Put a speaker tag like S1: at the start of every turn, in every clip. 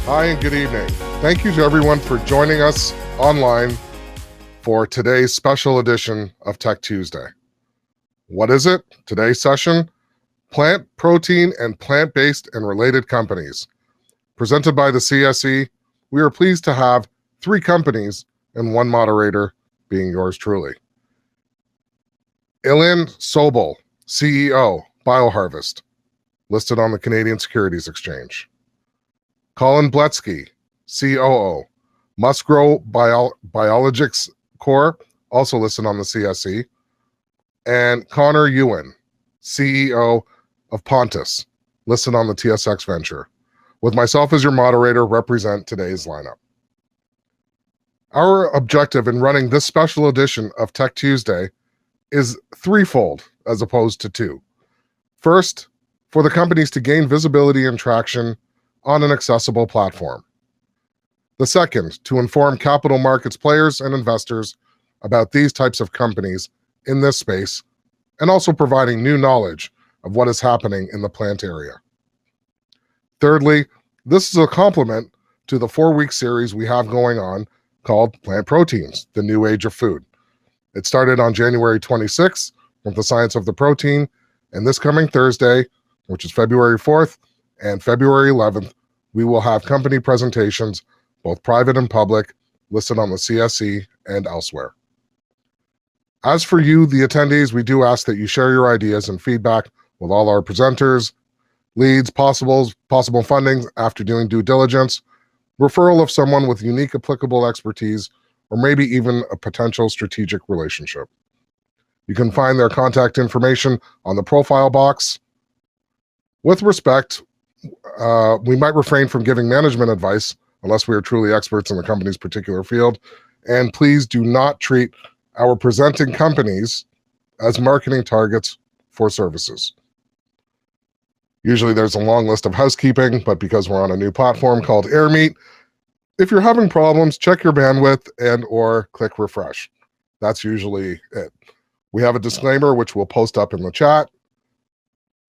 S1: Hi and good evening. Thank you to everyone for joining us online for today's special edition of Tech Tuesday. What is it? Today's session, plant, protein, and plant-based and related companies. Presented by the CSE, we are pleased to have 3 companies and 1 moderator, being yours truly. Ilan Sobel, CEO, BioHarvest, listed on the Canadian Securities Exchange. Colin Bletsky, COO, Musgrow Biologics Corp., also listed on the CSE. And Connor Ewan, CEO of Pontus, listed on the TSX Venture. With myself as your moderator, represent today's lineup. Our objective in running this special edition of Tech Tuesday is threefold as opposed to 2. First, for the companies to gain visibility and traction on an accessible platform. The second, to inform capital markets players and investors about these types of companies in this space, and also providing new knowledge of what is happening in the plant area. Thirdly, this is a complement to the 4-week series we have going on called Plant Proteins, the New Age of Food. It started on January 26th with the Science of the Protein, and this coming Thursday, which is February 4th and February 11th, we will have company presentations, both private and public, listed on the CSE and elsewhere. As for you, the attendees, we do ask that you share your ideas and feedback with all our presenters, leads, possible funding after doing due diligence, referral of someone with unique applicable expertise, or maybe even a potential strategic relationship. You can find their contact information on the profile box. With respect, we might refrain from giving management advice unless we are truly experts in the company's particular field. And please do not treat our presenting companies as marketing targets for services. Usually there's a long list of housekeeping, but because we're on a new platform called AirMeet, if you're having problems, check your bandwidth and or click refresh. That's usually it. We have a disclaimer which we'll post up in the chat.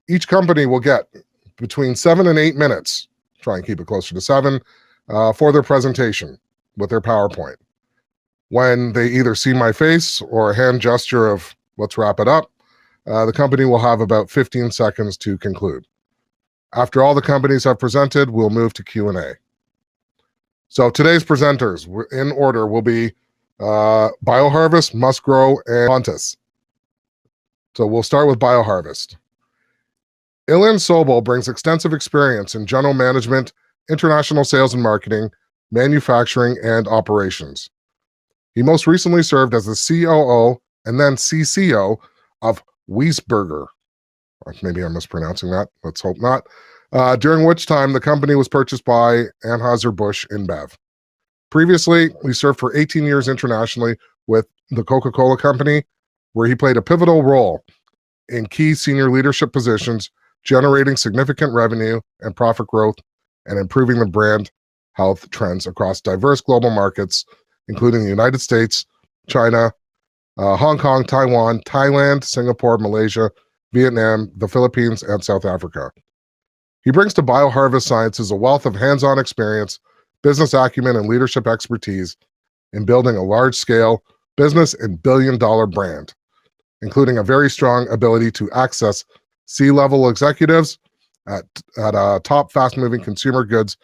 S1: Each company will get between 7 and 8 minutes, try and keep it closer to 7, for their presentation with their PowerPoint. When they either see my face or a hand gesture of let's wrap it up, the company will have about 15 seconds to conclude. After all the companies have presented, we'll move to Q&A. So today's presenters in order will be BioHarvest, Musgrow, and Pontus. So we'll start with BioHarvest. Ilan Sobel brings extensive experience in general management, international sales and marketing, manufacturing, and operations. He most recently served as the COO and then CCO of Wiesberger. Maybe I'm mispronouncing that. Let's hope not. During which time the company was purchased by Anheuser-Busch InBev. Previously, he served for 18 years internationally with the Coca-Cola Company, where he played a pivotal role in key senior leadership positions, generating significant revenue and profit growth and improving the brand health trends across diverse global markets, including the United States, China, Hong Kong, Taiwan, Thailand, Singapore, Malaysia, Vietnam, the Philippines, and South Africa. He brings to BioHarvest Sciences a wealth of hands-on experience, business acumen, and leadership expertise in building a large-scale business and billion-dollar brand, including a very strong ability to access C-level executives at top fast-moving consumer goods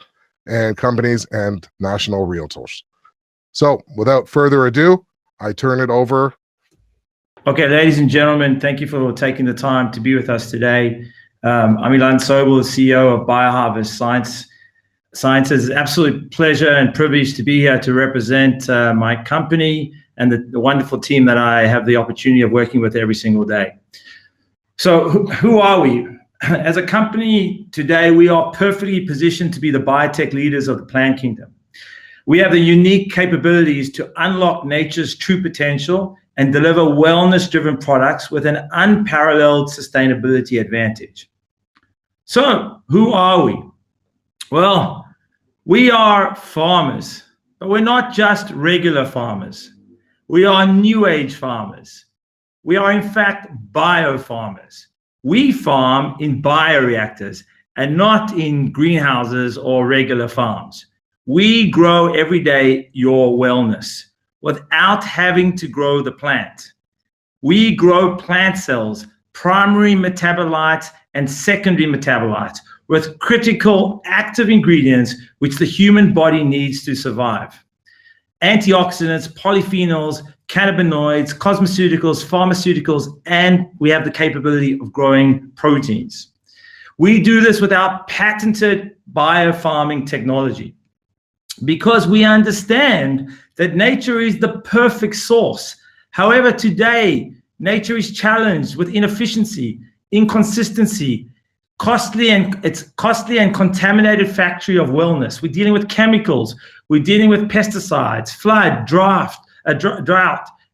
S1: and companies and national realtors. So without further ado, I turn it over.
S2: Okay, ladies and gentlemen, thank you for taking the time to be with us today. I'm Ilan Sobel, the CEO of BioHarvest Sciences. It's an absolute pleasure and privilege to be here to represent my company and the wonderful team that I have the opportunity of working with every single day. So who are we? As a company today, we are perfectly positioned to be the biotech leaders of the plant kingdom. We have the unique capabilities to unlock nature's true potential and deliver wellness-driven products with an unparalleled sustainability advantage. So who are we? Well, we are farmers, but we're not just regular farmers. We are new age farmers. We are in fact bio farmers. We farm in bioreactors, and not in greenhouses or regular farms. We grow every day your wellness without having to grow the plant. We grow plant cells, primary metabolites and secondary metabolites with critical active ingredients which the human body needs to survive. Antioxidants, polyphenols, cannabinoids, cosmeceuticals, pharmaceuticals, and we have the capability of growing proteins. We do this with our patented biofarming technology because we understand that nature is the perfect source. However, today, nature is challenged with inefficiency, inconsistency, costly and contaminated factory of wellness. We're dealing with chemicals. We're dealing with pesticides, flood, drought,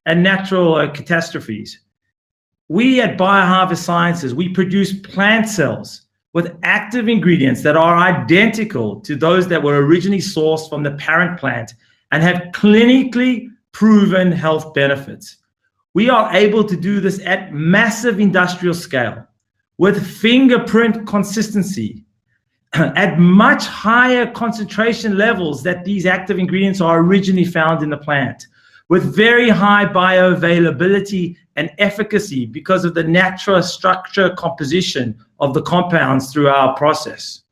S2: and natural catastrophes. We at BioHarvest Sciences, we produce plant cells with active ingredients that are identical to those that were originally sourced from the parent plant and have clinically proven health benefits. We are able to do this at massive industrial scale with fingerprint consistency at much higher concentration levels that these active ingredients are originally found in the plant, with very high bioavailability and efficacy because of the natural structure composition of the compounds through our process.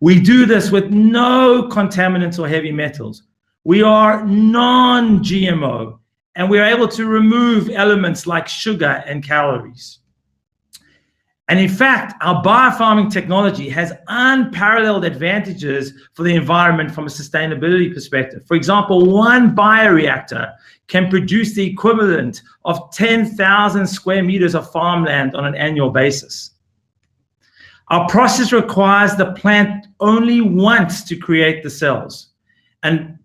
S2: We do this with no contaminants or heavy metals. We are non-GMO, and we're able to remove elements like sugar and calories. And in fact, our biofarming technology has unparalleled advantages for the environment from a sustainability perspective. For example, one bioreactor can produce the equivalent of 10,000 square meters of farmland on an annual basis. Our process requires the plant only once to create the cells. And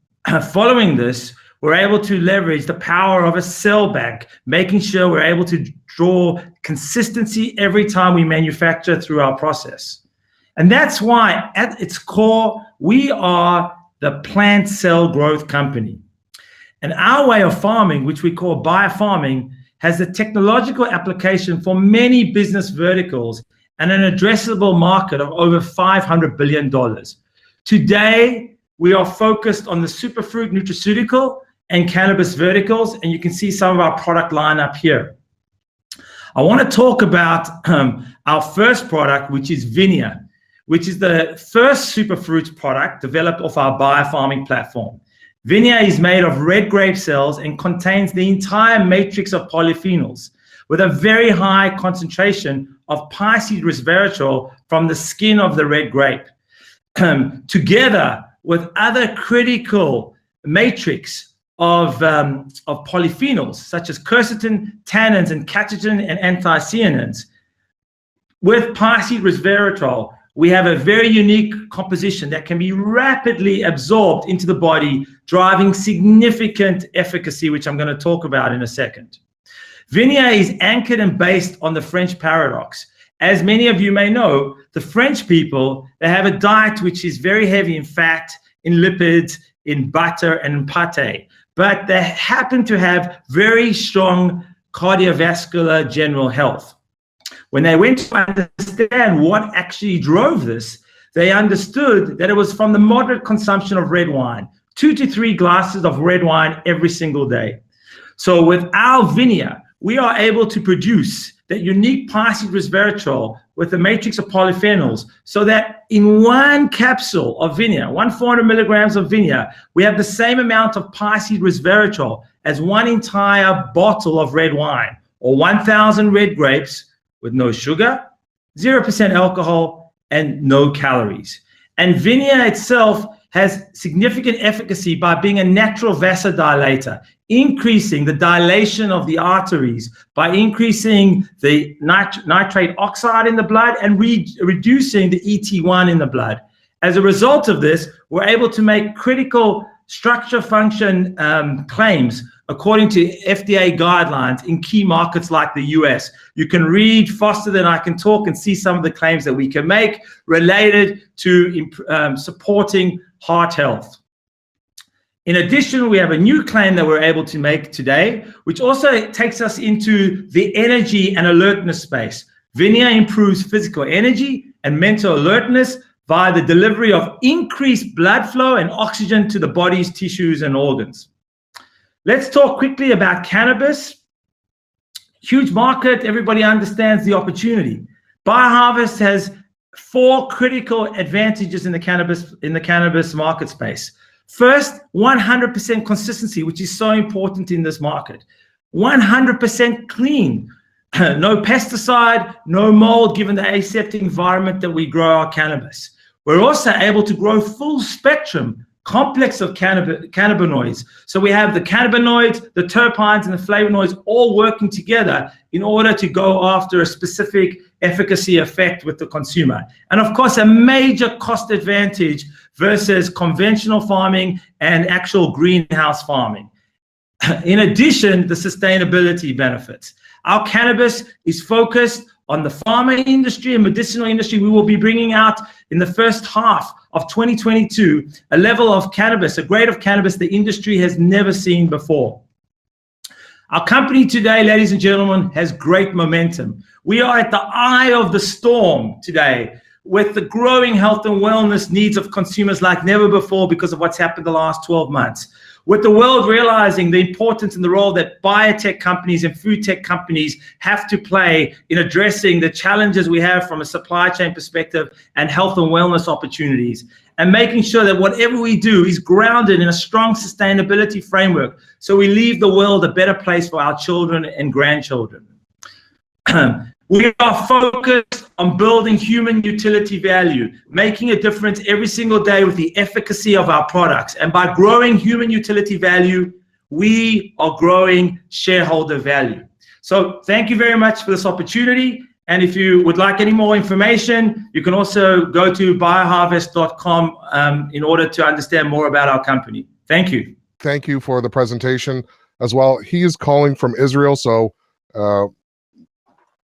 S2: following this, we're able to leverage the power of a cell bank, making sure we're able to draw consistency every time we manufacture through our process. And that's why, at its core, we are the plant cell growth company. And our way of farming, which we call biofarming, has a technological application for many business verticals and an addressable market of over $500 billion. Today, we are focused on the superfruit nutraceutical and cannabis verticals, and you can see some of our product lineup here. I want to talk about our first product, which is Vinia, which is the first superfruits product developed off our biofarming platform. Vinia is made of red grape cells and contains the entire matrix of polyphenols with a very high concentration of piceid resveratrol from the skin of the red grape, together with other critical matrix of polyphenols such as quercetin, tannins, and catechin and anthocyanins. With piceid resveratrol, we have a very unique composition that can be rapidly absorbed into the body, driving significant efficacy, which I'm going to talk about in a second. Vinia is anchored and based on the French paradox. As many of you may know, the French people, they have a diet which is very heavy in fat, in lipids, in butter, and in pate, but they happen to have very strong cardiovascular general health. When they went to understand what actually drove this, they understood that it was from the moderate consumption of red wine, 2 to 3 glasses of red wine every single day. So with our Vinia, we are able to produce that unique piceid resveratrol with the matrix of polyphenols, so that in one capsule of Vinia, 400 milligrams of Vinia, we have the same amount of piceid resveratrol as one entire bottle of red wine, or 1,000 red grapes with no sugar, 0% alcohol, and no calories. And Vinia itself has significant efficacy by being a natural vasodilator, increasing the dilation of the arteries by increasing the nitrate oxide in the blood and reducing the ET1 in the blood. As a result of this, we're able to make critical structure function claims according to FDA guidelines in key markets like the US. You can read faster than I can talk and see some of the claims that we can make related to supporting heart health. In addition, we have a new claim that we're able to make today, which also takes us into the energy and alertness space. Vinia improves physical energy and mental alertness via the delivery of increased blood flow and oxygen to the body's tissues and organs. Let's talk quickly about cannabis. Huge market, everybody understands the opportunity. BioHarvest has 4 critical advantages in the cannabis market space. First, 100% consistency, which is so important in this market. 100% clean. No pesticide, no mold, given the aseptic environment that we grow our cannabis. We're also able to grow full spectrum complex of cannabinoids. So we have the cannabinoids, the terpenes, and the flavonoids all working together in order to go after a specific efficacy effect with the consumer. And of course, a major cost advantage versus conventional farming and actual greenhouse farming. In addition, the sustainability benefits. Our cannabis is focused on the pharma industry and medicinal industry. We will be bringing out in the first half of 2022 a level of cannabis, a grade of cannabis the industry has never seen before. Our company today, ladies and gentlemen, has great momentum. We are at the eye of the storm today with the growing health and wellness needs of consumers like never before because of what's happened the last 12 months. With the world realizing the importance and the role that biotech companies and food tech companies have to play in addressing the challenges we have from a supply chain perspective and health and wellness opportunities, and making sure that whatever we do is grounded in a strong sustainability framework so we leave the world a better place for our children and grandchildren. We are focused on building human utility value, making a difference every single day with the efficacy of our products. And by growing human utility value, we are growing shareholder value. So thank you very much for this opportunity. And if you would like any more information, you can also go to bioharvest.com in order to understand more about our company. Thank you.
S1: Thank you for the presentation as well. He is calling from Israel, so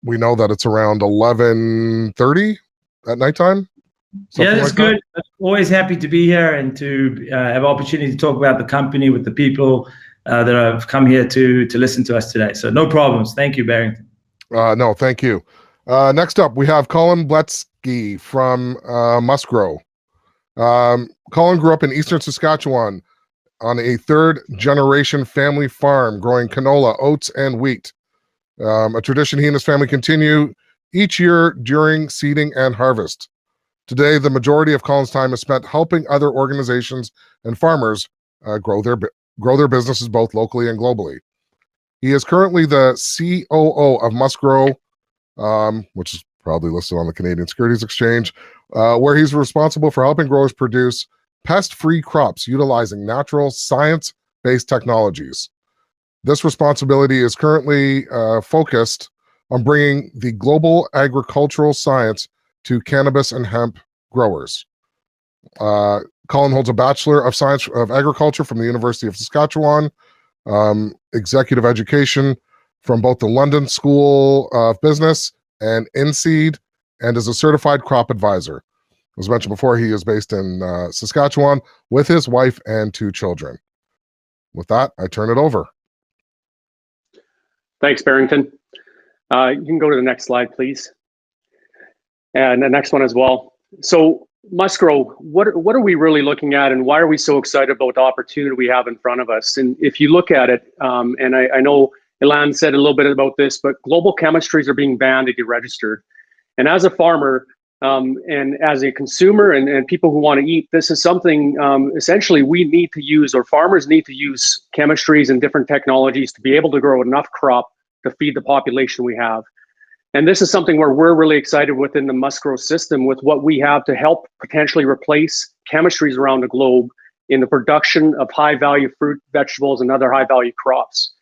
S1: we know that it's around 11:30 at nighttime.
S2: Yeah, that's good. I'm always happy to be here and to have opportunity to talk about the company with the people that have come here to listen to us today. So no problems. Thank you, Barrington.
S1: No, thank you. Next up, we have Colin Bletsky from Musgrow. Colin grew up in eastern Saskatchewan on a 3rd-generation family farm growing canola, oats, and wheat. A tradition he and his family continue each year during seeding and harvest. Today, the majority of Colin's time is spent helping other organizations and farmers grow their businesses both locally and globally. He is currently the COO of Musgrow, which is probably listed on the Canadian Securities Exchange, where he's responsible for helping growers produce pest-free crops utilizing natural science-based technologies. This responsibility is currently focused on bringing the global agricultural science to cannabis and hemp growers. Colin holds a Bachelor of Science of Agriculture from the University of Saskatchewan, executive education from both the London School of Business and INSEAD, and is a certified crop advisor. As mentioned before, he is based in Saskatchewan with his wife and 2 children. With that, I turn it over.
S3: Thanks, Barrington. You can go to the next slide, please. And the next one as well. So Musgrow, what are we really looking at, and why are we so excited about the opportunity we have in front of us? And if you look at it, and I know Ilan said a little bit about this, but global chemistries are being banned to get registered. And as a farmer, and as a consumer and people who want to eat, this is something essentially we need to use, or farmers need to use chemistries and different technologies to be able to grow enough crop to feed the population we have. And this is something where we're really excited within the Musgrow system with what we have to help potentially replace chemistries around the globe in the production of high-value fruit, vegetables, and other high-value crops.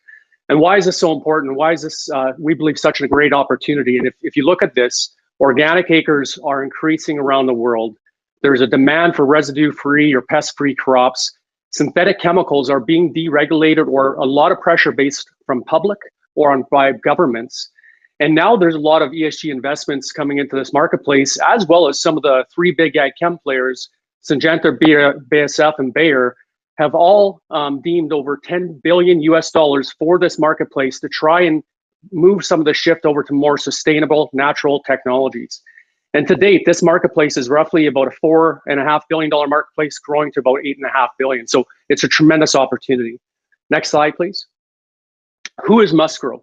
S3: And why is this so important? Why is this, we believe, such a great opportunity? And if you look at this, organic acres are increasing around the world. There's a demand for residue-free or pest-free crops. Synthetic chemicals are being deregulated, or a lot of pressure based from public or by governments. And now there's a lot of ESG investments coming into this marketplace, as well as some of the 3 big ag chem players, Syngenta, BASF, and Bayer, have all deemed over $10 billion for this marketplace to try and move some of the shift over to more sustainable natural technologies. And to date, this marketplace is roughly about a $4.5 billion marketplace, growing to about $8.5 billion. So it's a tremendous opportunity. Next slide, please. Who is Musgrow?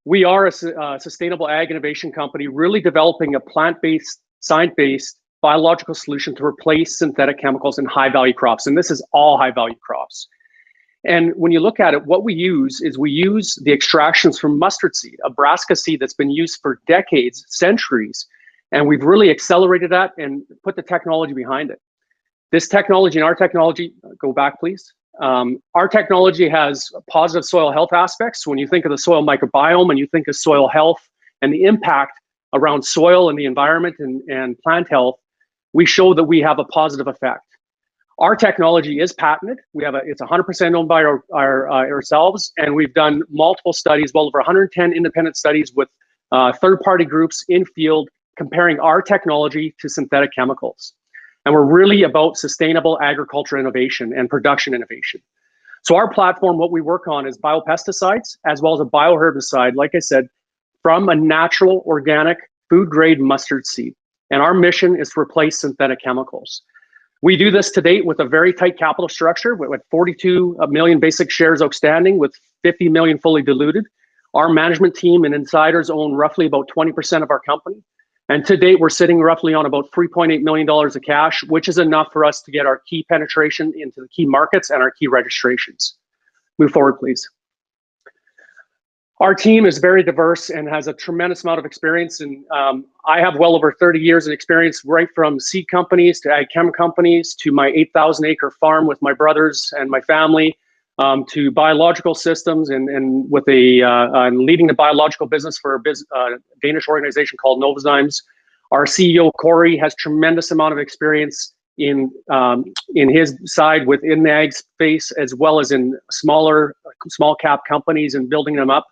S3: We are a sustainable ag innovation company, really developing a plant-based, science-based biological solution to replace synthetic chemicals in high-value crops. And this is all high-value crops. And when you look at it, what we use is we use the extractions from mustard seed, a brassica seed that's been used for decades, centuries. And we've really accelerated that and put the technology behind it. This technology and our technology, go back please. Our technology has positive soil health aspects. When you think of the soil microbiome and you think of soil health and the impact around soil and the environment and plant health, we show that we have a positive effect. Our technology is patented. It's 100% owned by ourselves, and we've done multiple studies, well over 110 independent studies with third-party groups in field comparing our technology to synthetic chemicals. And we're really about sustainable agriculture innovation and production innovation. So our platform, what we work on is biopesticides as well as a bioherbicide, like I said, from a natural, organic, food-grade mustard seed. And our mission is to replace synthetic chemicals. We do this to date with a very tight capital structure with 42 million basic shares outstanding with 50 million fully diluted. Our management team and insiders own roughly about 20% of our company. And to date, we're sitting roughly on about $3.8 million of cash, which is enough for us to get our key penetration into the key markets and our key registrations. Move forward, please. Our team is very diverse and has a tremendous amount of experience. And I have well over 30 years of experience, right from seed companies to ag chem companies to my 8,000 acre farm with my brothers and my family, to biological systems and with I'm leading the biological business for a Danish organization called Novozymes. Our CEO, Corey, has tremendous amount of experience in his side within the ag space, as well as in small cap companies and building them up.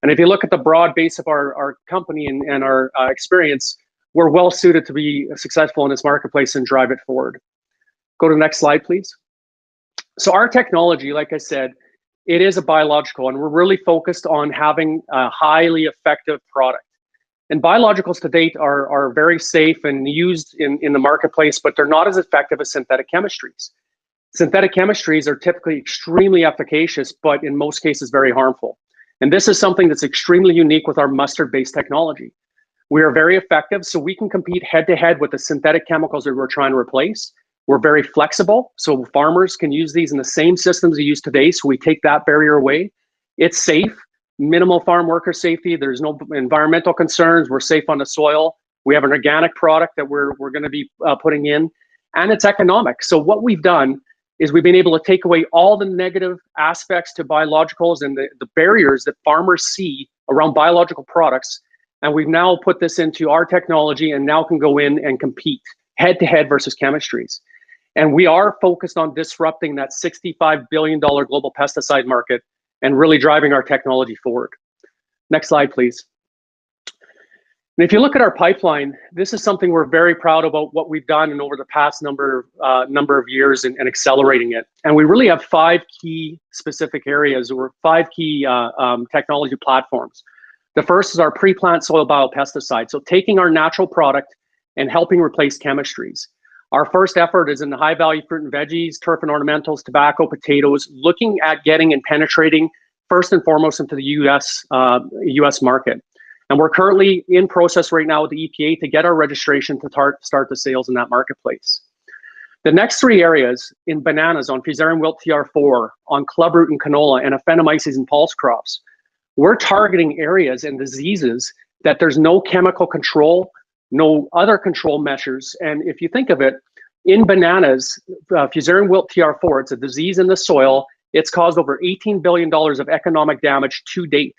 S3: And if you look at the broad base of our company and our experience, we're well suited to be successful in this marketplace and drive it forward. Go to the next slide, please. So our technology, like I said, it is a biological, and we're really focused on having a highly effective product. And biologicals to date are very safe and used in the marketplace, but they're not as effective as synthetic chemistries. Synthetic chemistries are typically extremely efficacious, but in most cases very harmful. And this is something that's extremely unique with our mustard-based technology. We are very effective, so we can compete head-to-head with the synthetic chemicals that we're trying to replace. We're very flexible, so farmers can use these in the same systems they use today, so we take that barrier away. It's safe, minimal farm worker safety, there's no environmental concerns, we're safe on the soil. We have an organic product that we're gonna be putting in, and it's economic. So what we've done is we've been able to take away all the negative aspects to biologicals and the barriers that farmers see around biological products. And we've now put this into our technology and now can go in and compete head-to-head versus chemistries. And we are focused on disrupting that $65 billion global pesticide market and really driving our technology forward. Next slide, please. And if you look at our pipeline, this is something we're very proud about what we've done and over the past number of years and accelerating it. And we really have 5 key specific areas or 5 key technology platforms. The first is our pre-plant soil biopesticide. So taking our natural product and helping replace chemistries. Our first effort is in the high value fruit and veggies, turf and ornamentals, tobacco, potatoes, looking at getting and penetrating first and foremost into the US market. And we're currently in process right now with the EPA to get our registration to start the sales in that marketplace. The next 3 areas in bananas on Fusarium wilt TR4, on clubroot and canola, and Aphanomyces and pulse crops, we're targeting areas and diseases that there's no chemical control, no other control measures. And if you think of it, in bananas, Fusarium wilt TR4, it's a disease in the soil. It's caused over $18 billion of economic damage to date.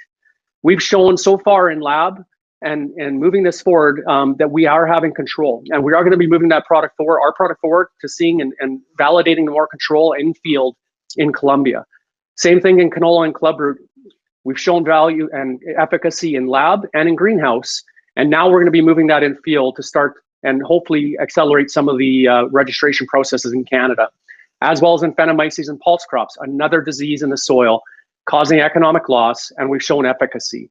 S3: We've shown so far in lab and moving this forward that we are having control, and we are going to be moving that product forward, our product forward, to seeing and validating more control in field in Colombia. Same thing in canola and clubroot. We've shown value and efficacy in lab and in greenhouse, and now we're going to be moving that in field to start and hopefully accelerate some of the registration processes in Canada, as well as in Aphanomyces and pulse crops, another disease in the soil causing economic loss, and we've shown efficacy.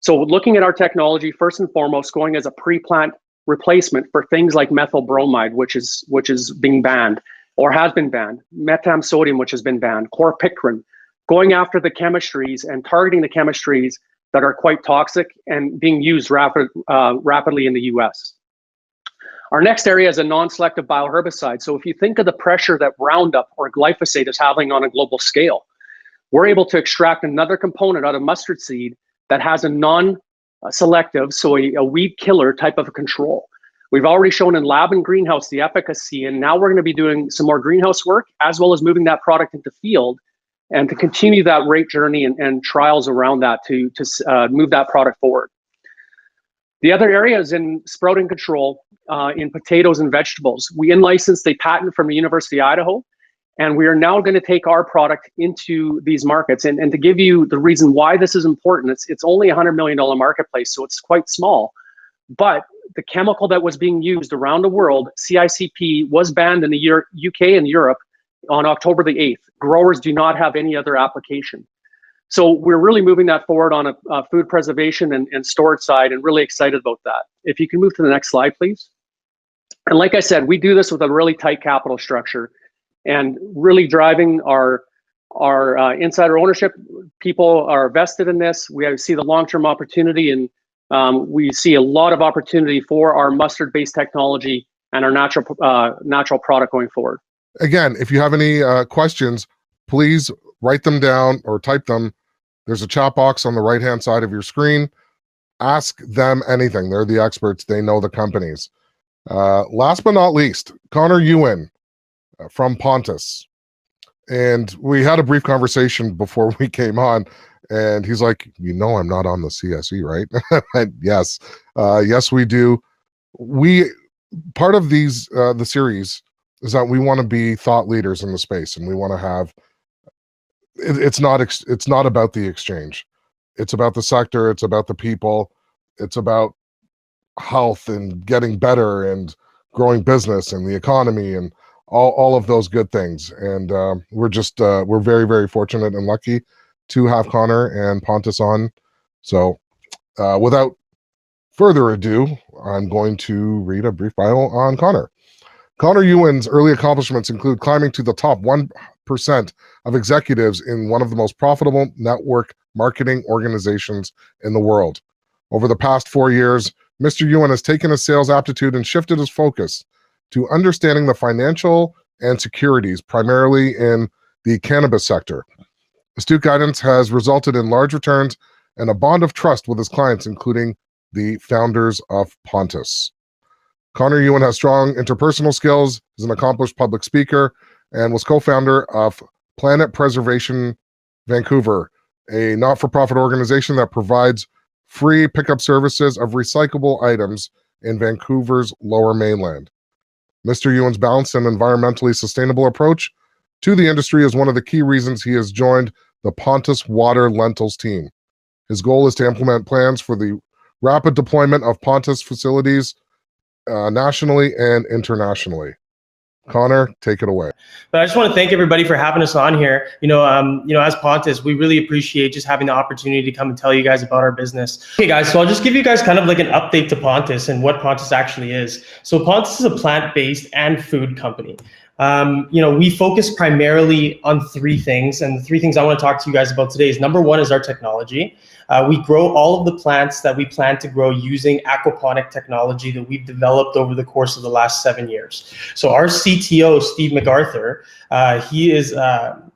S3: So looking at our technology, first and foremost, going as a pre-plant replacement for things like methyl bromide, which is being banned or has been banned, metam sodium, which has been banned, chlorpicrin, going after the chemistries and targeting the chemistries that are quite toxic and being used rapidly in the US. Our next area is a non-selective bioherbicide. So if you think of the pressure that Roundup or glyphosate is having on a global scale, we're able to extract another component out of mustard seed that has a non-selective, so a weed killer type of a control. We've already shown in lab and greenhouse the efficacy, and now we're going to be doing some more greenhouse work as well as moving that product into field and to continue that rate journey and trials around that to move that product forward. The other area is in sprouting control in potatoes and vegetables. We in-licensed a patent from the University of Idaho, and we are now going to take our product into these markets. And to give you the reason why this is important, it's only a $100 million marketplace, so it's quite small. But the chemical that was being used around the world, CICP, was banned in the UK and Europe on October the 8th. Growers do not have any other application. So we're really moving that forward on a food preservation and storage side, and really excited about that. If you can move to the next slide, please. And like I said, we do this with a really tight capital structure and really driving our insider ownership. People are vested in this. We see the long-term opportunity, and we see a lot of opportunity for our mustard-based technology and our natural product going forward.
S1: Again, if you have any questions, please write them down or type them. There's a chat box on the right-hand side of your screen. Ask them anything. They're the experts. They know the companies. Last but not least, Connor Ewan from Pontus. And we had a brief conversation before we came on, and he's like, you know, I'm not on the CSE, right? And yes, yes, we do. Part of these, the series is that we want to be thought leaders in the space, and we want to have, it's not about the exchange. It's about the sector. It's about the people. It's about health and getting better and growing business and the economy and all of those good things. And we're very, very fortunate and lucky to have Connor and Pontus on. So without further ado, I'm going to read a brief bio on Connor. Connor Ewan's early accomplishments include climbing to the top 1% of executives in one of the most profitable network marketing organizations in the world. Over the past 4 years, Mr. Ewan has taken his sales aptitude and shifted his focus to understanding the financial and securities, primarily in the cannabis sector. Astute guidance has resulted in large returns and a bond of trust with his clients, including the founders of Pontus. Connor Ewan has strong interpersonal skills, is an accomplished public speaker, and was co-founder of Planet Preservation Vancouver, a not-for-profit organization that provides free pickup services of recyclable items in Vancouver's Lower Mainland. Mr. Ewan's balanced and environmentally sustainable approach to the industry is one of the key reasons he has joined the Pontus Water Lentils team. His goal is to implement plans for the rapid deployment of Pontus facilities nationally and internationally. Connor, take it away.
S4: But I just want to thank everybody for having us on here. As Pontus, we really appreciate just having the opportunity to come and tell you guys about our business. Okay, guys, so I'll just give you guys kind of like an update to Pontus and what Pontus actually is. So Pontus is a plant-based and food company. We focus primarily on 3 things, and the 3 things I want to talk to you guys about today is, number 1 is our technology. We grow all of the plants that we plan to grow using aquaponic technology that we've developed over the course of the last 7 years. So our CTO, Steve MacArthur, he is an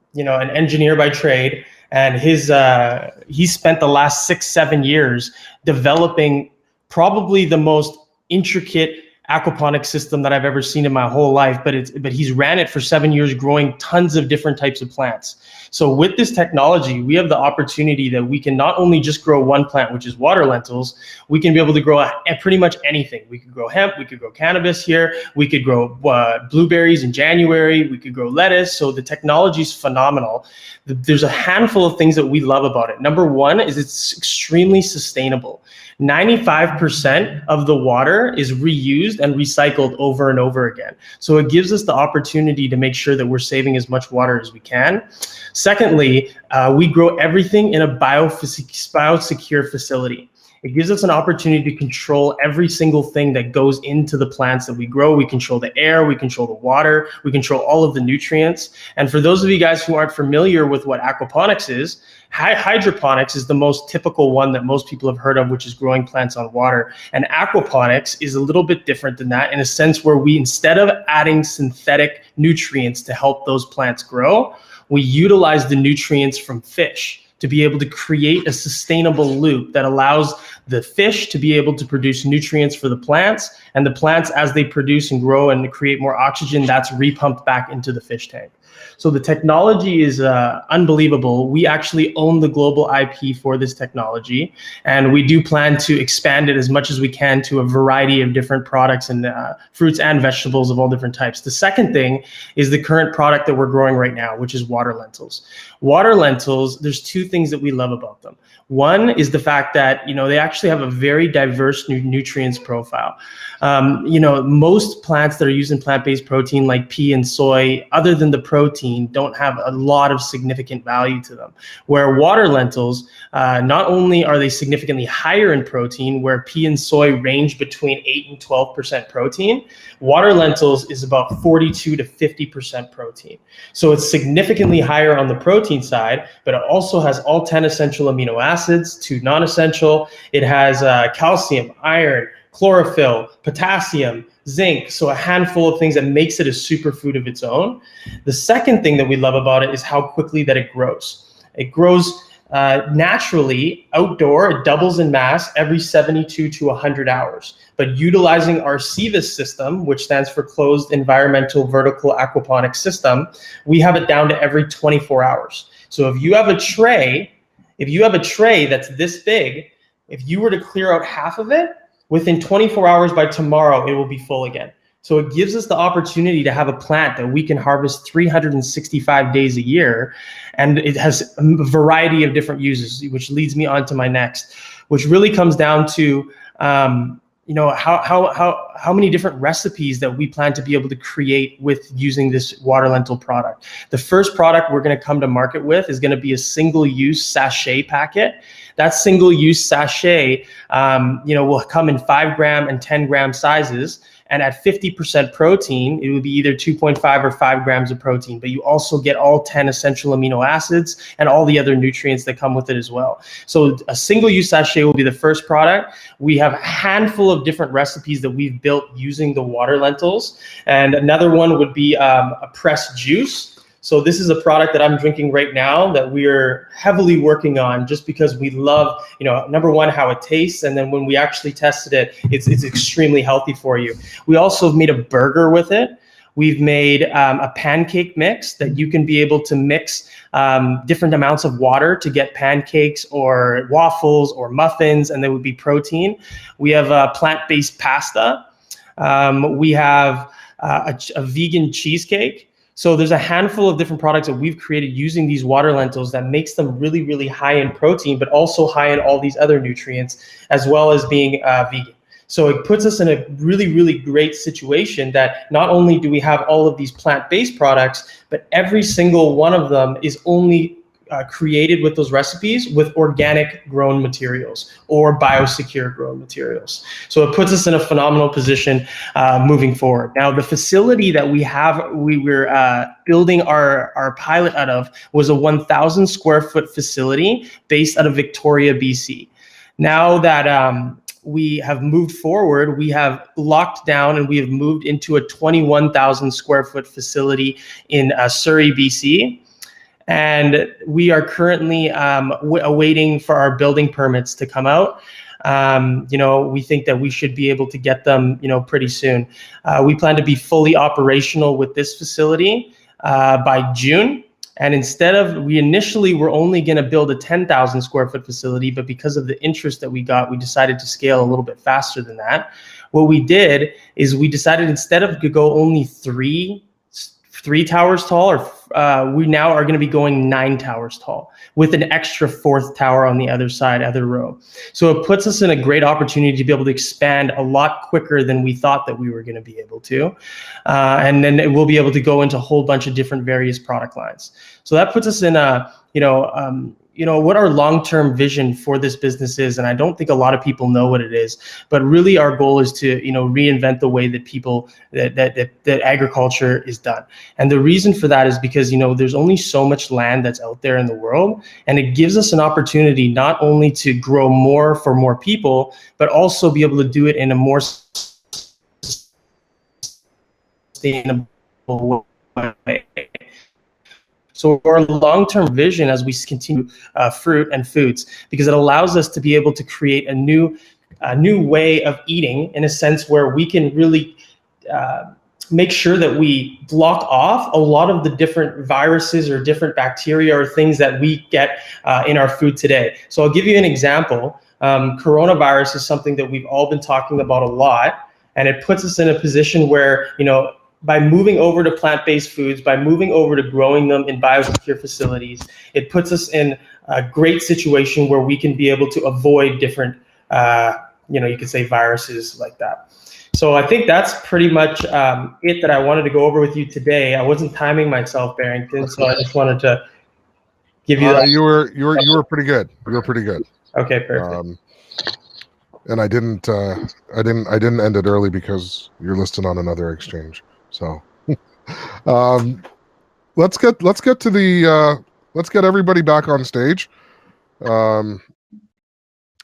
S4: engineer by trade, and he spent the last 6-7 years developing probably the most intricate aquaponic system that I've ever seen in my whole life, but he's ran it for 7 years, growing tons of different types of plants. So with this technology, we have the opportunity that we can not only just grow one plant, which is water lentils, we can be able to grow pretty much anything. We could grow hemp, we could grow cannabis here, we could grow blueberries in January, we could grow lettuce. So the technology is phenomenal. There's a handful of things that we love about it. Number 1 is it's extremely sustainable. 95% of the water is reused and recycled over and over again. So it gives us the opportunity to make sure that we're saving as much water as we can. Secondly, we grow everything in a biosecure facility. It gives us an opportunity to control every single thing that goes into the plants that we grow. We control the air, we control the water, we control all of the nutrients. And for those of you guys who aren't familiar with what aquaponics is, hydroponics is the most typical one that most people have heard of, which is growing plants on water. And aquaponics is a little bit different than that in a sense where we, instead of adding synthetic nutrients to help those plants grow, we utilize the nutrients from fish to be able to create a sustainable loop that allows the fish to be able to produce nutrients for the plants, and the plants, as they produce and grow and create more oxygen, that's repumped back into the fish tank. So the technology is unbelievable. We actually own the global IP for this technology, and we do plan to expand it as much as we can to a variety of different products and fruits and vegetables of all different types. The second thing is the current product that we're growing right now, which is water lentils. Water lentils, there's two things that we love about them. One is the fact that, they actually have a very diverse nutrients profile. Most plants that are using plant-based protein like pea and soy, other than the protein, don't have a lot of significant value to them. Where water lentils, not only are they significantly higher in protein, where pea and soy range between 8 and 12% protein, water lentils is about 42 to 50% protein. So it's significantly higher on the protein side, but it also has all 10 essential amino acids, 2 non-essential. It has calcium, iron, chlorophyll, potassium, zinc, so a handful of things that makes it a superfood of its own. The second thing that we love about it is how quickly that it grows. It grows naturally outdoor. It doubles in mass every 72 to 100 hours. But utilizing our CEVIS system, which stands for Closed Environmental Vertical Aquaponics System, we have it down to every 24 hours. So if you have a tray that's this big, if you were to clear out half of it, within 24 hours by tomorrow, it will be full again. So it gives us the opportunity to have a plant that we can harvest 365 days a year. And it has a variety of different uses, which leads me on to my next, which really comes down to how many different recipes that we plan to be able to create with using this water lentil product. The first product we're going to come to market with is going to be a single-use sachet packet. That single-use sachet, will come in 5 gram and 10 gram sizes. And at 50% protein, it would be either 2.5 or 5 grams of protein, but you also get all 10 essential amino acids and all the other nutrients that come with it as well. So a single-use sachet will be the first product. We have a handful of different recipes that we've built using the water lentils. And another one would be a pressed juice. So this is a product that I'm drinking right now that we're heavily working on just because we love, number one, how it tastes. And then when we actually tested it, it's extremely healthy for you. We also have made a burger with it. We've made a pancake mix that you can be able to mix different amounts of water to get pancakes or waffles or muffins, and there would be protein. We have a plant-based pasta. We have a vegan cheesecake. So there's a handful of different products that we've created using these water lentils that makes them really, really high in protein, but also high in all these other nutrients, as well as being vegan. So it puts us in a really, really great situation that not only do we have all of these plant-based products, but every single one of them is only created with those recipes with organic grown materials or biosecure grown materials. So it puts us in a phenomenal position moving forward. Now, the facility that we were building our pilot out of was a 1,000 square foot facility based out of Victoria, BC. Now that we have moved forward, we have locked down and we have moved into a 21,000 square foot facility in Surrey, BC. And we are currently awaiting for our building permits to come out. We think that we should be able to get them, pretty soon. We plan to be fully operational with this facility by June. And we initially were only going to build a 10,000 square foot facility, but because of the interest that we got, we decided to scale a little bit faster than that. What we did is we decided instead of to go only three towers tall, or we now are going to be going 9 towers tall with an extra 4th tower on the other row. So it puts us in a great opportunity to be able to expand a lot quicker than we thought that we were going to be able to. And then we'll be able to go into a whole bunch of different various product lines. So that puts us in a, what our long-term vision for this business is. And I don't think a lot of people know what it is, but really our goal is to, reinvent the way that people, that agriculture is done. And the reason for that is because, there's only so much land that's out there in the world. And it gives us an opportunity not only to grow more for more people, but also be able to do it in a more sustainable way. So our long-term vision as we continue fruit and foods, because it allows us to be able to create a new way of eating, in a sense where we can really make sure that we block off a lot of the different viruses or different bacteria or things that we get in our food today. So I'll give you an example. Coronavirus is something that we've all been talking about a lot, and it puts us in a position where, by moving over to plant-based foods, by moving over to growing them in biosecure facilities, it puts us in a great situation where we can be able to avoid different, you could say viruses like that. So I think that's pretty much it that I wanted to go over with you today. I wasn't timing myself, Barrington, so I just wanted to give you that.
S1: You were pretty good. You were pretty good.
S4: Okay, perfect.
S1: And I didn't end it early because you're listed on another exchange. So let's get to the let's get everybody back on stage. And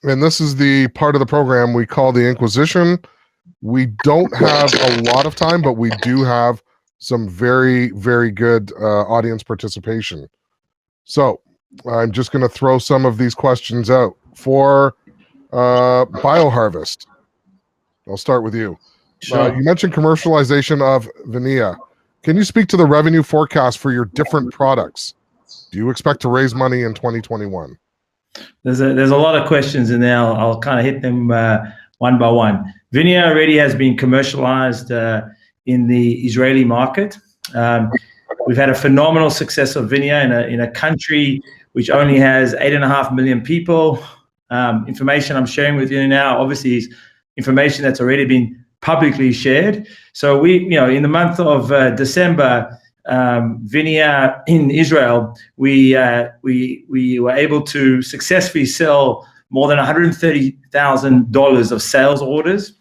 S1: this is the part of the program we call the Inquisition. We don't have a lot of time, but we do have some very, very good audience participation. So I'm just going to throw some of these questions out for BioHarvest. I'll start with you.
S2: Sure.
S1: You mentioned commercialization of Vinea. Can you speak to the revenue forecast for your different products? Do you expect to raise money in 2021?
S2: There's a lot of questions in there. I'll kind of hit them one by one. Vinea already has been commercialized in the Israeli market. We've had a phenomenal success of Vinea in a country which only has 8.5 million people. Information I'm sharing with you now, obviously, is information that's already been publicly shared. So we, in the month of December, Vinea in Israel, we were able to successfully sell more than $130,000 of sales orders.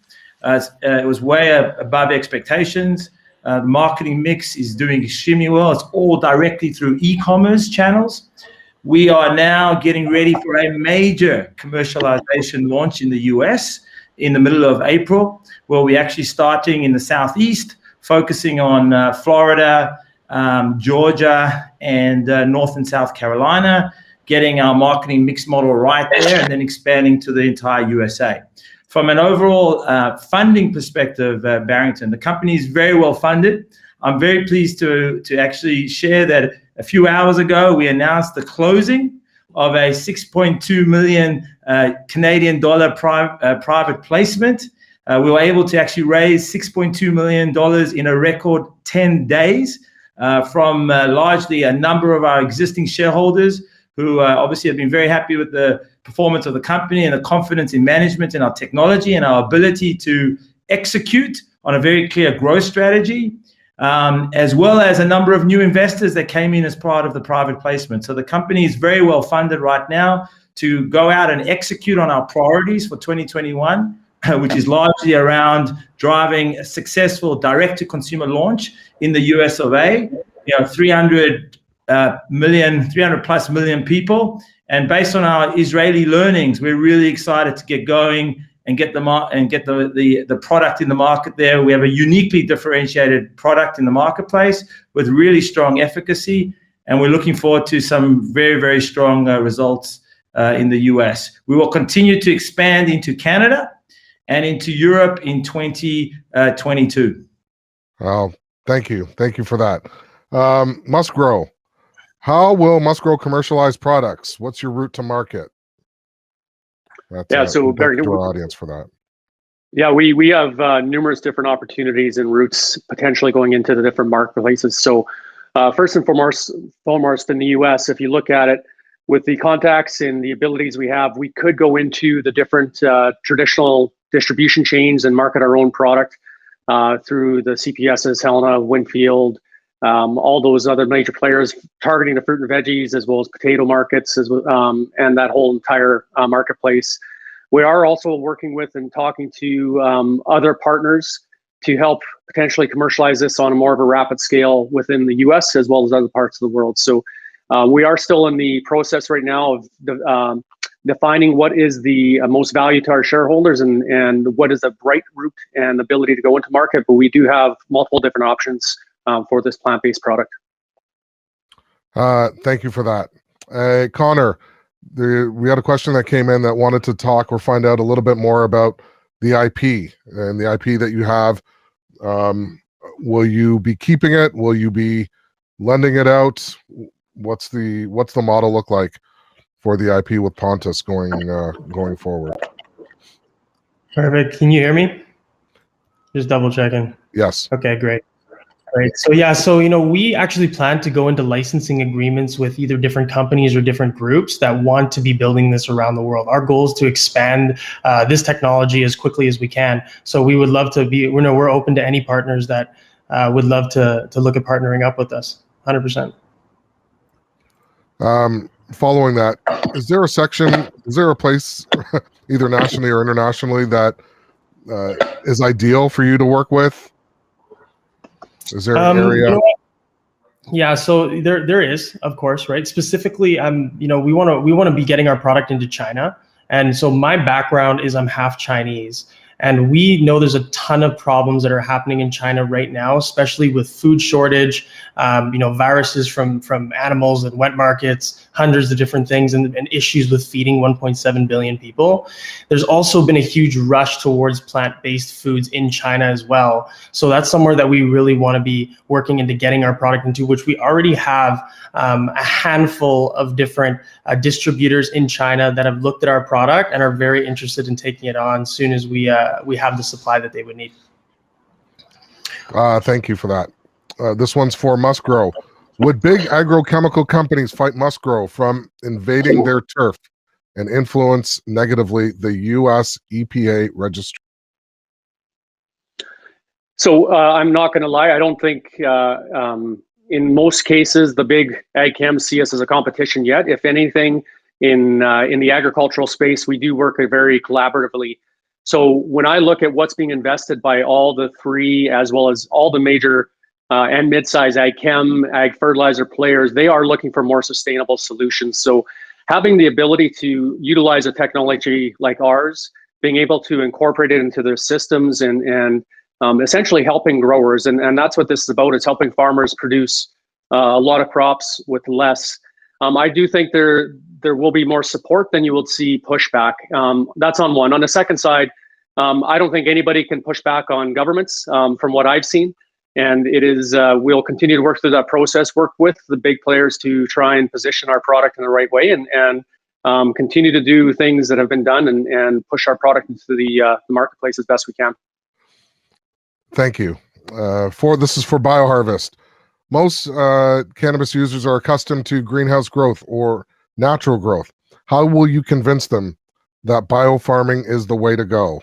S2: It was way above expectations. The marketing mix is doing extremely well. It's all directly through e-commerce channels. We are now getting ready for a major commercialization launch in the US in the middle of April, where we're actually starting in the Southeast, focusing on Florida, Georgia, and North and South Carolina, getting our marketing mix model right there, and then expanding to the entire USA. From an overall funding perspective, Barrington, the company is very well funded. I'm very pleased to actually share that a few hours ago, we announced the closing of a 6.2 million Canadian dollar private placement. We were able to actually raise $6.2 million in a record 10 days from largely a number of our existing shareholders who obviously have been very happy with the performance of the company and the confidence in management and our technology and our ability to execute on a very clear growth strategy, as well as a number of new investors that came in as part of the private placement. So the company is very well funded right now to go out and execute on our priorities for 2021, which is largely around driving a successful direct-to-consumer launch in the US of A. 300 plus million people. And based on our Israeli learnings, we're really excited to get going and get the product in the market there. We have a uniquely differentiated product in the marketplace with really strong efficacy, and we're looking forward to some very, very strong results in the US. We will continue to expand into Canada and into Europe in 2022.
S1: Oh, thank you. Thank you for that. Musgrow. How will Musgrow commercialize products? What's your route to market?
S3: So very good.
S1: Our audience for that.
S3: Yeah, we have numerous different opportunities and routes potentially going into the different marketplaces. So first and foremost in the US, if you look at it with the contacts and the abilities we have, we could go into the different traditional distribution chains and market our own product through the CPSs, Helena, Winfield, all those other major players targeting the fruit and veggies as well as potato markets, and that whole entire marketplace. We are also working with and talking to other partners to help potentially commercialize this on a more of a rapid scale within the US as well as other parts of the world. So we are still in the process right now of defining what is the most value to our shareholders and what is the right route and ability to go into market. But we do have multiple different options for this plant-based product.
S1: Thank you for that. Connor, we had a question that came in that wanted to talk or find out a little bit more about the IP and the IP that you have. Will you be keeping it? Will you be lending it out? What's the model look like for the IP with Pontus going forward?
S4: Perfect. Can you hear me? Just double checking.
S1: Yes.
S4: Okay, great. Right. So yeah, we actually plan to go into licensing agreements with either different companies or different groups that want to be building this around the world. Our goal is to expand this technology as quickly as we can. So we would love to be, we're open to any partners that would love to look at partnering up with us, 100%.
S1: Following that, is there a place either nationally or internationally that is ideal for you to work with? Is there an area?
S4: Yeah, so there is, of course, right? Specifically, we want to be getting our product into China, and so my background is I'm half Chinese, and we know there's a ton of problems that are happening in China right now, especially with food shortage, viruses from animals and wet markets, hundreds of different things, and issues with feeding 1.7 billion people. There's also been a huge rush towards plant-based foods in China as well. So that's somewhere that we really want to be working into getting our product into, which we already have a handful of different distributors in China that have looked at our product and are very interested in taking it on as soon as we have the supply that they would need.
S1: Thank you for that. This one's for Musgrow. Would big agrochemical companies fight Musgrow from invading their turf and influence negatively the U.S. EPA registry?
S3: So I'm not going to lie. I don't think in most cases the big ag chems see us as a competition yet. If anything, in the agricultural space, we do work very collaboratively. So when I look at what's being invested by all the three, as well as all the major and mid-size ag chem, ag fertilizer players, they are looking for more sustainable solutions. So having the ability to utilize a technology like ours, being able to incorporate it into their systems and essentially helping growers, and that's what this is about. It's helping farmers produce a lot of crops with less. I do think there will be more support than you will see pushback. That's on one. On the second side, I don't think anybody can push back on governments from what I've seen. And it is, we'll continue to work through that process, work with the big players to try and position our product in the right way and continue to do things that have been done and push our product into the marketplace as best we can.
S1: Thank you. This is for BioHarvest. Most cannabis users are accustomed to greenhouse growth or natural growth. How will you convince them that biofarming is the way to go?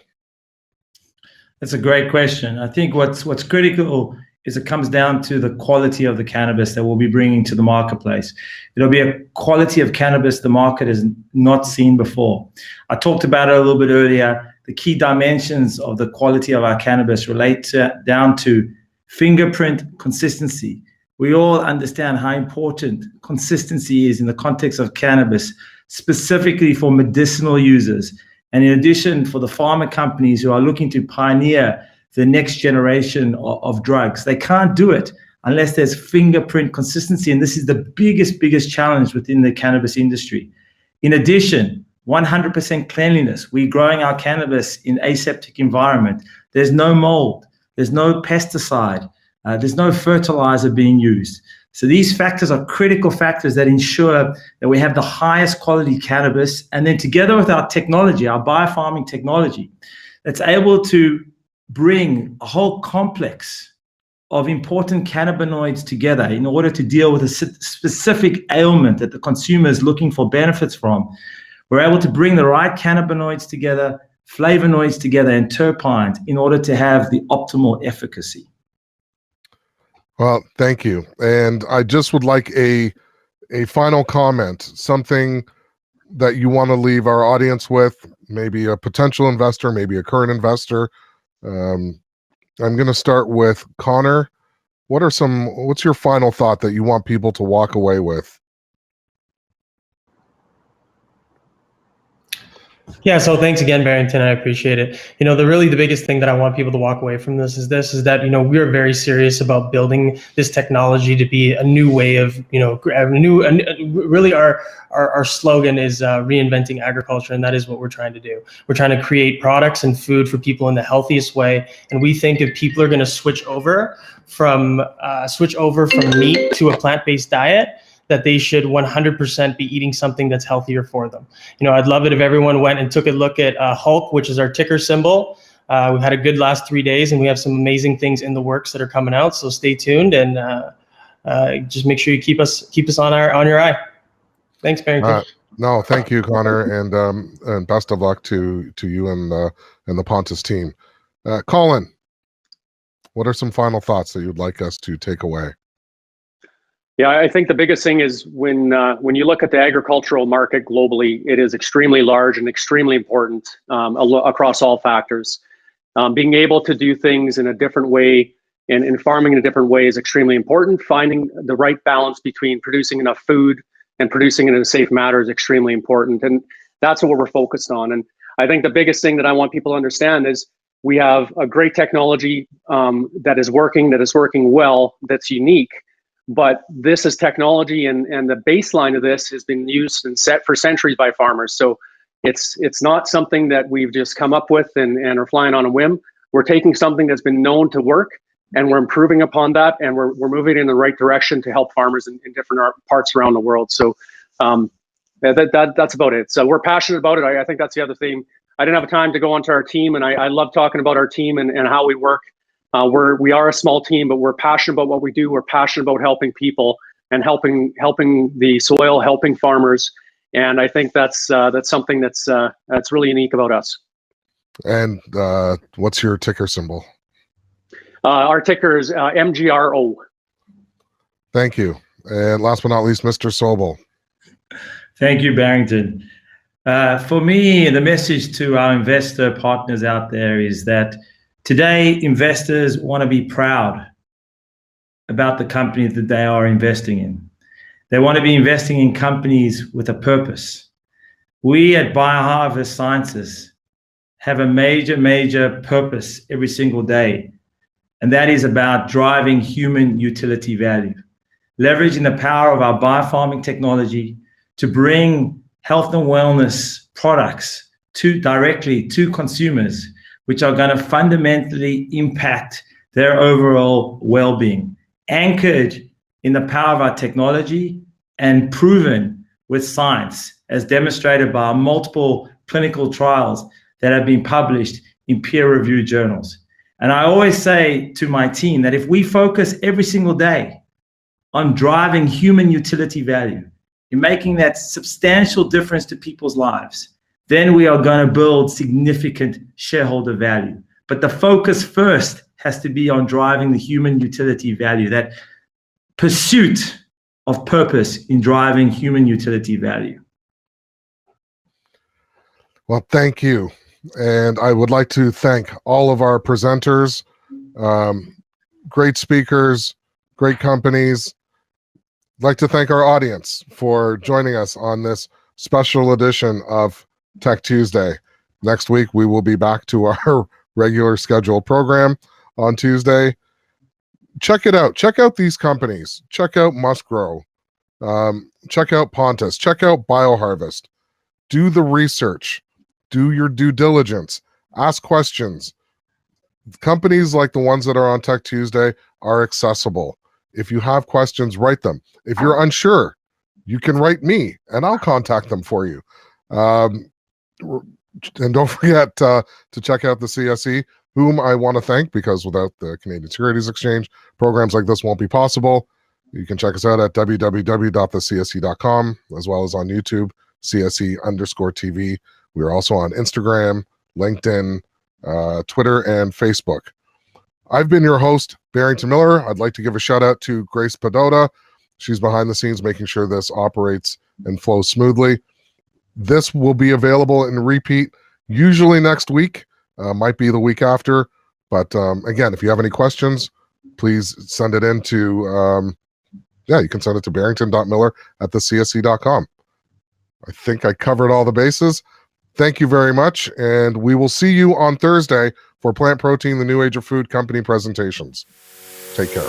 S2: That's a great question. I think what's critical is it comes down to the quality of the cannabis that we'll be bringing to the marketplace. It'll be a quality of cannabis the market has not seen before. I talked about it a little bit earlier. The key dimensions of the quality of our cannabis relate down to fingerprint consistency. We all understand how important consistency is in the context of cannabis, specifically for medicinal users. And in addition, for the pharma companies who are looking to pioneer the next generation of drugs, they can't do it unless there's fingerprint consistency. And this is the biggest challenge within the cannabis industry. In addition, 100% cleanliness. We're growing our cannabis in aseptic environment. There's no mold. There's no pesticide. There's no fertilizer being used. So these factors are critical factors that ensure that we have the highest quality cannabis. And then together with our technology, our biofarming technology, that's able to bring a whole complex of important cannabinoids together in order to deal with a specific ailment that the consumer is looking for benefits from. We're able to bring the right cannabinoids together, flavonoids together, and terpenes in order to have the optimal efficacy.
S1: Well, thank you. And I just would like a final comment, something that you want to leave our audience with, maybe a potential investor, maybe a current investor. I'm going to start with Connor. What's your final thought that you want people to walk away with?
S4: Yeah, so thanks again, Barrington. I appreciate it. The biggest thing that I want people to walk away from this is that, we are very serious about building this technology to be a new way of, really our slogan is reinventing agriculture, and that is what we're trying to do. We're trying to create products and food for people in the healthiest way. And we think if people are going to switch over from meat to a plant-based diet, that they should 100% be eating something that's healthier for them. I'd love it if everyone went and took a look at Hulk, which is our ticker symbol. We've had a good last 3 days, and we have some amazing things in the works that are coming out. So stay tuned, and just make sure you keep us on your eye. Thanks, Barrington.
S1: No, thank you, Connor, and best of luck to you and the Pontus team. Colin, what are some final thoughts that you'd like us to take away?
S3: Yeah, I think the biggest thing is when you look at the agricultural market globally, it is extremely large and extremely important across all factors. Being able to do things in a different way and farming in a different way is extremely important. Finding the right balance between producing enough food and producing it in a safe manner is extremely important. And that's what we're focused on. And I think the biggest thing that I want people to understand is we have a great technology that is working well, that's unique. But this is technology, and the baseline of this has been used and set for centuries by farmers. So it's not something that we've just come up with and are flying on a whim. We're taking something that's been known to work, and we're improving upon that, and we're moving in the right direction to help farmers in different parts around the world. So that's about it. So we're passionate about it. I think that's the other thing. I didn't have time to go onto our team, and I love talking about our team and how we work. We are a small team, but we're passionate about what we do. We're passionate about helping people and helping the soil, helping farmers, and I think that's something that's really unique about us.
S1: And what's your ticker symbol?
S3: Our ticker is MGRO.
S1: Thank you. And last but not least, Mr. Sobel.
S2: Thank you, Barrington. For me, the message to our investor partners out there is that today, investors want to be proud about the company that they are investing in. They want to be investing in companies with a purpose. We at BioHarvest Sciences have a major purpose every single day, and that is about driving human utility value, leveraging the power of our biofarming technology to bring health and wellness products directly to consumers, which are going to fundamentally impact their overall well-being, anchored in the power of our technology and proven with science, as demonstrated by multiple clinical trials that have been published in peer-reviewed journals. And I always say to my team that if we focus every single day on driving human utility value, in making that substantial difference to people's lives, then we are going to build significant shareholder value. But the focus first has to be on driving the human utility value, that pursuit of purpose in driving human utility value.
S1: Well, thank you. And I would like to thank all of our presenters, great speakers, great companies. I'd like to thank our audience for joining us on this special edition of Tech Tuesday. Next week, we will be back to our regular scheduled program on Tuesday. Check it out. Check out these companies. Check out MustGrow. Check out Pontus. Check out BioHarvest. Do the research. Do your due diligence. Ask questions. Companies like the ones that are on Tech Tuesday are accessible. If you have questions, write them. If you're unsure, you can write me, and I'll contact them for you. And don't forget to check out the CSE, whom I want to thank, because without the Canadian Securities Exchange, programs like this won't be possible. You can check us out at www.thecse.com, as well as on YouTube, CSE_TV. We are also on Instagram, LinkedIn, Twitter, and Facebook. I've been your host, Barrington Miller. I'd like to give a shout out to Grace Padota. She's behind the scenes making sure this operates and flows smoothly. This will be available in repeat usually next week, might be the week after. But again, if you have any questions, please send it in to, you can send it to barrington.miller@thecsc.com. I think I covered all the bases. Thank you very much, and we will see you on Thursday for Plant Protein, the New Age of Food Company presentations. Take care.